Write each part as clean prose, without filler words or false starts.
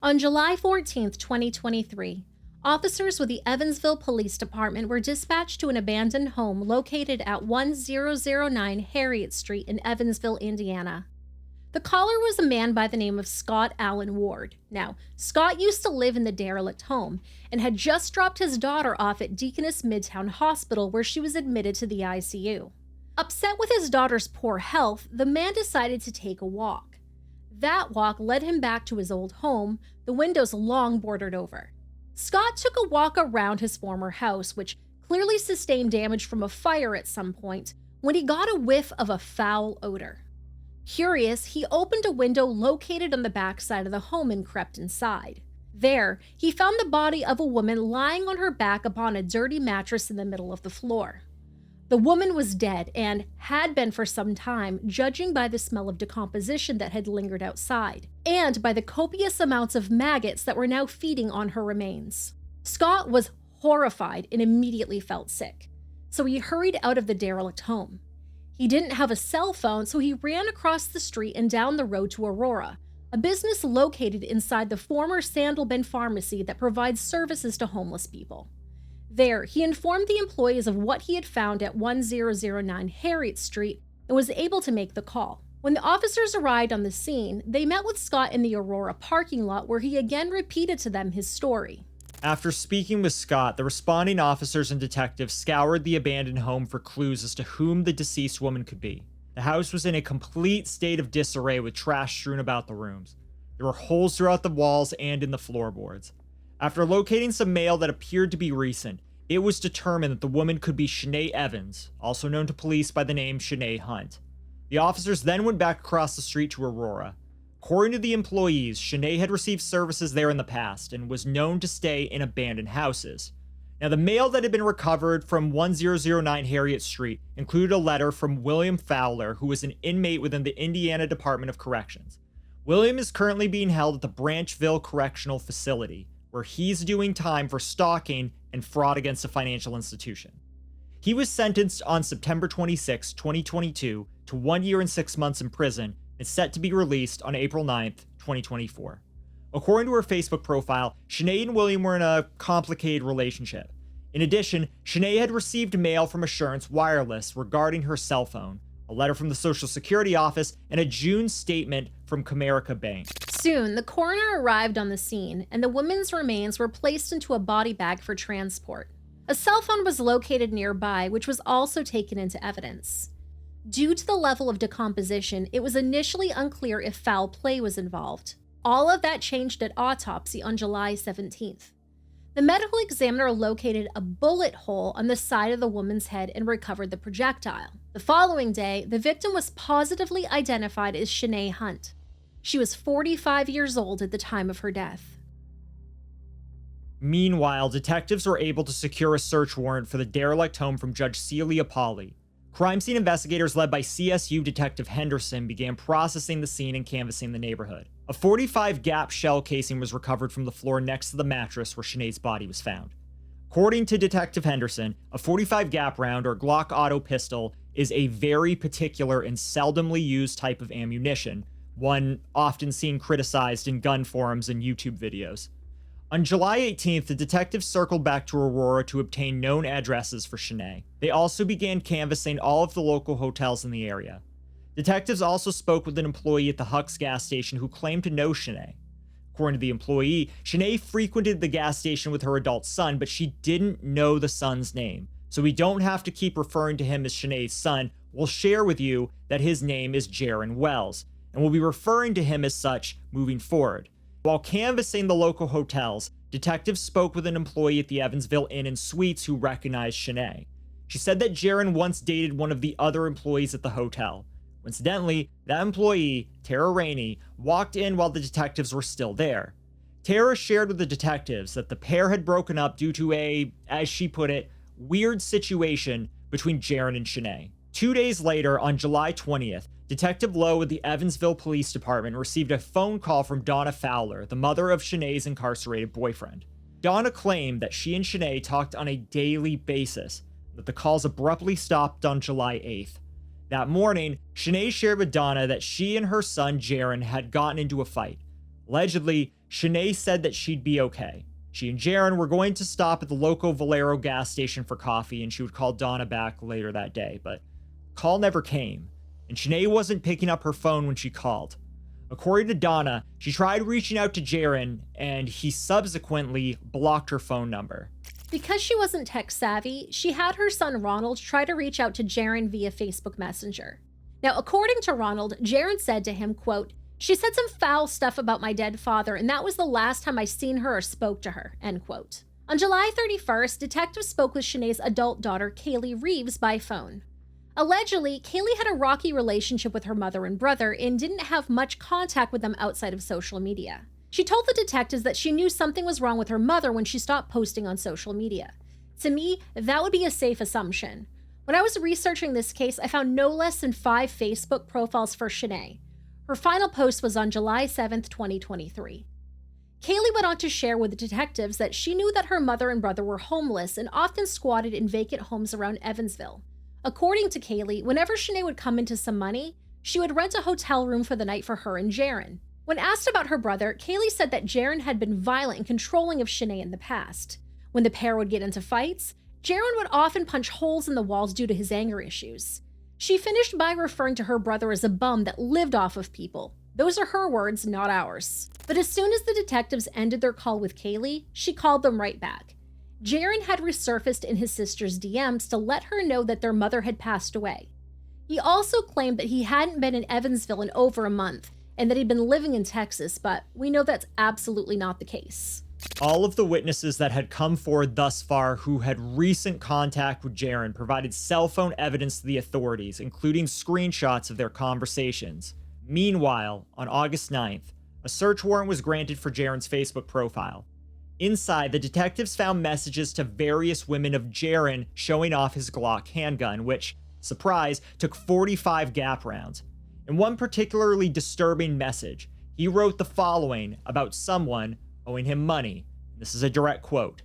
On July 14, 2023, officers with the Evansville Police Department were dispatched to an abandoned home located at 1009 Harriet Street in Evansville, Indiana. The caller was a man by the name of Scott Allen Ward. Now, Scott used to live in the derelict home and had just dropped his daughter off at Deaconess Midtown Hospital, where she was admitted to the ICU. Upset with his daughter's poor health, the man decided to take a walk. That walk led him back to his old home, the windows long boarded over. Scott took a walk around his former house, which clearly sustained damage from a fire at some point, when he got a whiff of a foul odor. Curious, he opened a window located on the back side of the home and crept inside. There, he found the body of a woman lying on her back upon a dirty mattress in the middle of the floor. The woman was dead and had been for some time, judging by the smell of decomposition that had lingered outside, and by the copious amounts of maggots that were now feeding on her remains. Scott was horrified and immediately felt sick, so he hurried out of the derelict home. He didn't have a cell phone, so he ran across the street and down the road to Aurora, a business located inside the former Sandalbin Pharmacy that provides services to homeless people. There, he informed the employees of what he had found at 1009 Harriet Street and was able to make the call. When the officers arrived on the scene, they met with Scott in the Aurora parking lot, where he again repeated to them his story. After speaking with Scott, the responding officers and detectives scoured the abandoned home for clues as to whom the deceased woman could be. The house was in a complete state of disarray with trash strewn about the rooms. There were holes throughout the walls and in the floorboards. After locating some mail that appeared to be recent, it was determined that the woman could be Shanay Evans, also known to police by the name Shanay Hunt. The officers then went back across the street to Aurora. According to the employees, Shanay had received services there in the past and was known to stay in abandoned houses. Now, the mail that had been recovered from 1009 Harriet Street included a letter from William Fowler, who was an inmate within the Indiana Department of Corrections. William is currently being held at the Branchville Correctional Facility, where he's doing time for stalking and fraud against a financial institution. He was sentenced on September 26, 2022 to 1 year and 6 months in prison and set to be released on April 9th, 2024. According to her Facebook profile, Shanay and William were in a complicated relationship. In addition, Shanay had received mail from Assurance Wireless regarding her cell phone, a letter from the Social Security office, and a June statement from Comerica Bank. Soon, the coroner arrived on the scene, and the woman's remains were placed into a body bag for transport. A cell phone was located nearby, which was also taken into evidence. Due to the level of decomposition, it was initially unclear if foul play was involved. All of that changed at autopsy on July 17th. The medical examiner located a bullet hole on the side of the woman's head and recovered the projectile. The following day, the victim was positively identified as Shanay Hunt. She was 45 years old at the time of her death. Meanwhile, detectives were able to secure a search warrant for the derelict home from Judge Celia Pauley. Crime scene investigators led by CSU Detective Henderson began processing the scene and canvassing the neighborhood. A .45 gap shell casing was recovered from the floor next to the mattress where Shanay's body was found. According to Detective Henderson, a .45 gap round, or Glock auto pistol, is a very particular and seldomly used type of ammunition, one often seen criticized in gun forums and YouTube videos. On July 18th, the detectives circled back to Aurora to obtain known addresses for Shanay. They also began canvassing all of the local hotels in the area. Detectives also spoke with an employee at the Huck's gas station who claimed to know Shanay. According to the employee, Shanay frequented the gas station with her adult son, but she didn't know the son's name. So we don't have to keep referring to him as Shanay's son. We'll share with you that his name is Jaron Wells, and we'll be referring to him as such moving forward. While canvassing the local hotels, detectives spoke with an employee at the Evansville Inn and Suites who recognized Shanay. She said that Jaron once dated one of the other employees at the hotel. Coincidentally, that employee, Tara Rainey, walked in while the detectives were still there. Tara shared with the detectives that the pair had broken up due to a, as she put it, weird situation between Jaron and Shanay. 2 days later, on July 20th, Detective Lowe with the Evansville Police Department received a phone call from Donna Fowler, the mother of Shanay's incarcerated boyfriend. Donna claimed that she and Shanay talked on a daily basis, but the calls abruptly stopped on July 8th. That morning, Shanay shared with Donna that she and her son Jaron had gotten into a fight. Allegedly, Shanay said that she'd be okay. She and Jaron were going to stop at the local Valero gas station for coffee, and she would call Donna back later that day, but the call never came, and Shanay wasn't picking up her phone when she called. According to Donna, she tried reaching out to Jaron, and he subsequently blocked her phone number. Because she wasn't tech savvy, she had her son Ronald try to reach out to Jaron via Facebook Messenger. Now, according to Ronald, Jaron said to him, quote, "She said some foul stuff about my dead father, and that was the last time I seen her or spoke to her," end quote. On July 31st, detectives spoke with Shanay's adult daughter, Kaylee Reeves, by phone. Allegedly, Kaylee had a rocky relationship with her mother and brother and didn't have much contact with them outside of social media. She told the detectives that she knew something was wrong with her mother when she stopped posting on social media. To me, that would be a safe assumption. When I was researching this case, I found no less than 5 Facebook profiles for Shanay. Her final post was on July 7th, 2023. Kaylee went on to share with the detectives that she knew that her mother and brother were homeless and often squatted in vacant homes around Evansville. According to Kaylee, whenever Shanay would come into some money, she would rent a hotel room for the night for her and Jaron. When asked about her brother, Kaylee said that Jaron had been violent and controlling of Shanay in the past. When the pair would get into fights, Jaron would often punch holes in the walls due to his anger issues. She finished by referring to her brother as a bum that lived off of people. Those are her words, not ours. But as soon as the detectives ended their call with Kaylee, she called them right back. Jaron had resurfaced in his sister's DMs to let her know that their mother had passed away. He also claimed that he hadn't been in Evansville in over a month and that he'd been living in Texas, but we know that's absolutely not the case. All of the witnesses that had come forward thus far who had recent contact with Jaron provided cell phone evidence to the authorities, including screenshots of their conversations. Meanwhile, on August 9th, a search warrant was granted for Jaron's Facebook profile. Inside, the detectives found messages to various women of Jaron showing off his Glock handgun, which, surprise, took 45 gap rounds. In one particularly disturbing message, he wrote the following about someone owing him money. This is a direct quote.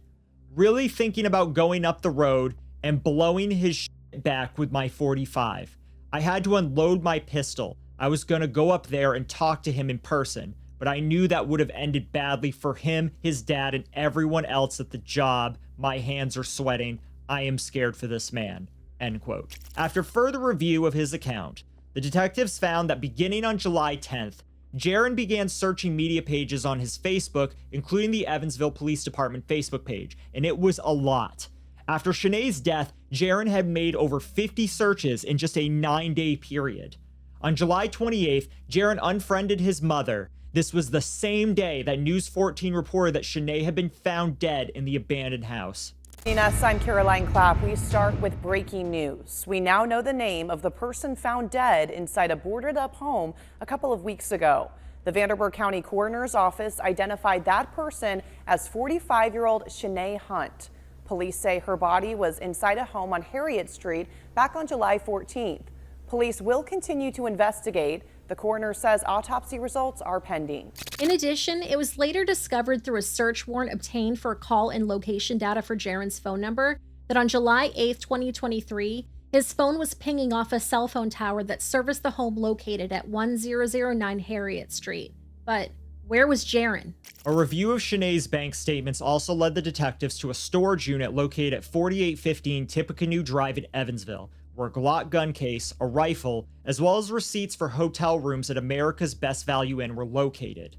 "Really thinking about going up the road and blowing his shit back with my 45. I had to unload my pistol. I was gonna go up there and talk to him in person, but I knew that would have ended badly for him, his dad, and everyone else at the job. My hands are sweating. I am scared for this man." End quote. After further review of his account, the detectives found that beginning on July 10th, Jaron began searching media pages on his Facebook, including the Evansville Police Department Facebook page, and it was a lot. After Shanay's death, Jaron had made over 50 searches in just a 9-day period. On July 28th, Jaron unfriended his mother. This was the same day that News 14 reported that Shanay had been found dead in the abandoned house. Us, I'm Caroline Clapp. We start with breaking news. We now know the name of the person found dead inside a boarded-up home a couple of weeks ago. The Vanderburgh County Coroner's Office identified that person as 45-year-old Shanay Hunt. Police say her body was inside a home on Harriet Street back on July 14th. Police will continue to investigate. The coroner says autopsy results are pending. In addition, it was later discovered through a search warrant obtained for call and location data for Jaron's phone number that on July 8th, 2023, his phone was pinging off a cell phone tower that serviced the home located at 1009 Harriet Street. But where was Jaron? A review of Shanay's bank statements also led the detectives to a storage unit located at 4815 Tippecanoe Drive in Evansville, where a Glock gun case, a rifle, as well as receipts for hotel rooms at America's Best Value Inn were located.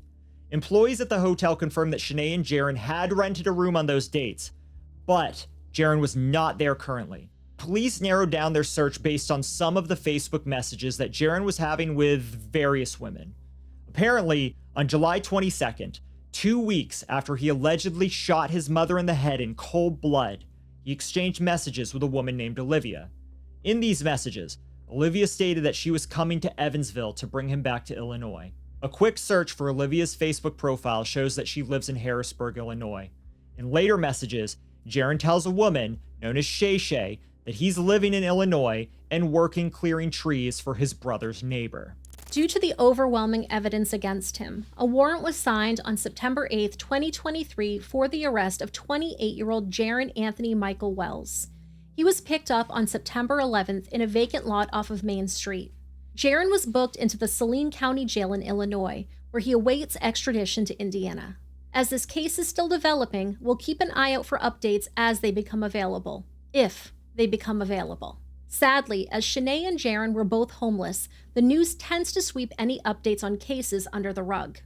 Employees at the hotel confirmed that Shanay and Jaron had rented a room on those dates, but Jaron was not there currently. Police narrowed down their search based on some of the Facebook messages that Jaron was having with various women. Apparently, on July 22nd, 2 weeks after he allegedly shot his mother in the head in cold blood, he exchanged messages with a woman named Olivia. In these messages, Olivia stated that she was coming to Evansville to bring him back to Illinois. A quick search for Olivia's Facebook profile shows that she lives in Harrisburg, Illinois. In later messages, Jaron tells a woman, known as Shay, that he's living in Illinois and working clearing trees for his brother's neighbor. Due to the overwhelming evidence against him, a warrant was signed on September 8th, 2023 for the arrest of 28-year-old Jaron Anthony Michael Wells. He was picked up on September 11th in a vacant lot off of Main Street. Jaron was booked into the Saline County Jail in Illinois, where he awaits extradition to Indiana. As this case is still developing, we'll keep an eye out for updates as they become available, if they become available. Sadly, as Shanay and Jaron were both homeless, the news tends to sweep any updates on cases under the rug.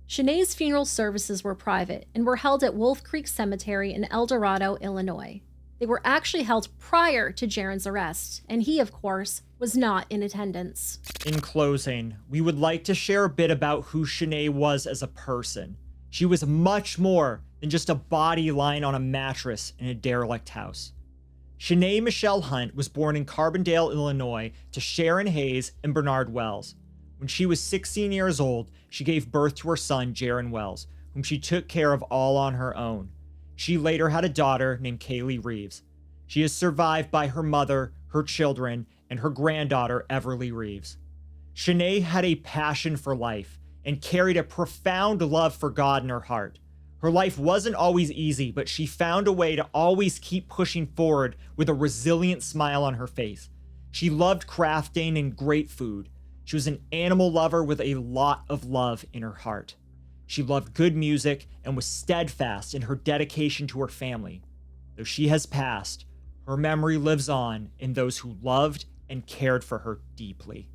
Shanay's funeral services were private and were held at Wolf Creek Cemetery in El Dorado, Illinois. They were actually held prior to Jaron's arrest, and he, of course, was not in attendance. In closing, we would like to share a bit about who Shanay was as a person. She was much more than just a body lying on a mattress in a derelict house. Shanay Michelle Hunt was born in Carbondale, Illinois, to Sharon Hayes and Bernard Wells. When she was 16 years old, she gave birth to her son, Jaron Wells, whom she took care of all on her own. She later had a daughter named Kaylee Reeves. She is survived by her mother, her children, and her granddaughter, Everly Reeves. Shanay had a passion for life and carried a profound love for God in her heart. Her life wasn't always easy, but she found a way to always keep pushing forward with a resilient smile on her face. She loved crafting and great food. She was an animal lover with a lot of love in her heart. She loved good music and was steadfast in her dedication to her family. Though she has passed, her memory lives on in those who loved and cared for her deeply.